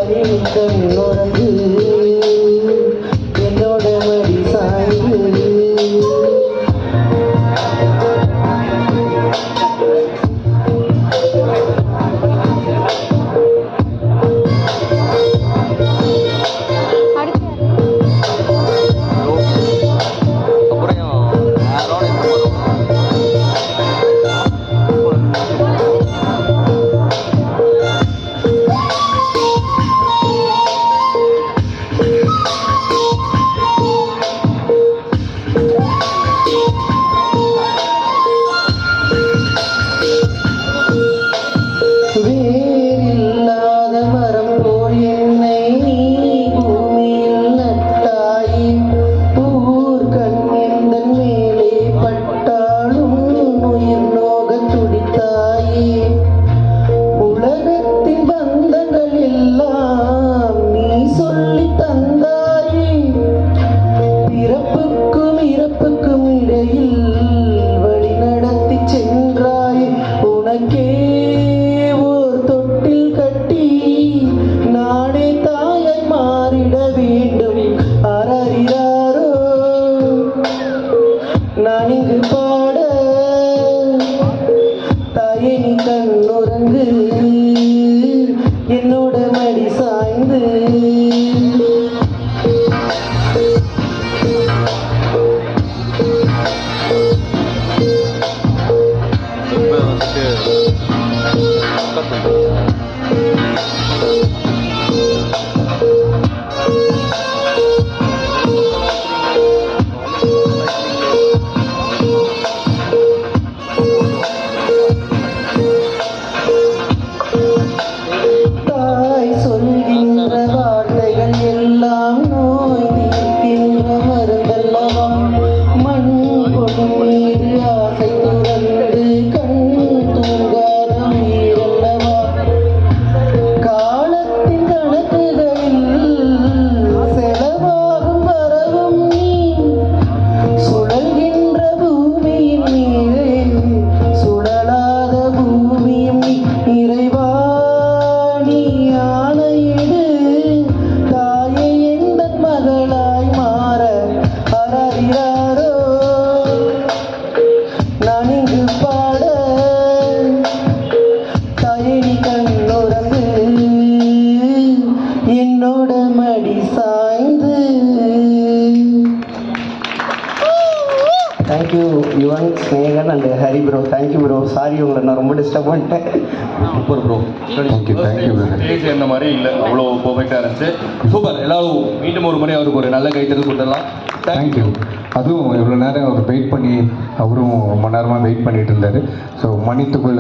கண்ணுறங்கு என்னோட மடி சாய்ந்து நான் இங்கு பாட தாயே நீ கண்ணுறங்கு என்னோட மடி சாய்ந்து என்னோட மடி சாய்ந்து. Thank you Yuvan, Snehan and Hari bro. Thank you bro. Sorry உங்களை நான் ரொம்ப டிஸ்டர்ப் பண்ணிட்டேன். Super bro. தேங்க்யூ ஸ்டேஜ் இந்த மாதிரி இல்லை, அவ்வளோ பர்ஃபெக்டாக இருந்துச்சு. சூப்பர். எல்லாரும் மீண்டும் ஒரு முறை அவருக்கு ஒரு நல்ல கைத்தறி கொடுத்துடலாம். தேங்க்யூ. அதுவும் இவ்வளோ நேரம் அவர் வெயிட் பண்ணி, அவரும் ரொம்ப நேரமாக வெயிட் பண்ணிட்டு இருந்தார். ஸோ மன்னித்துக்கொள்ள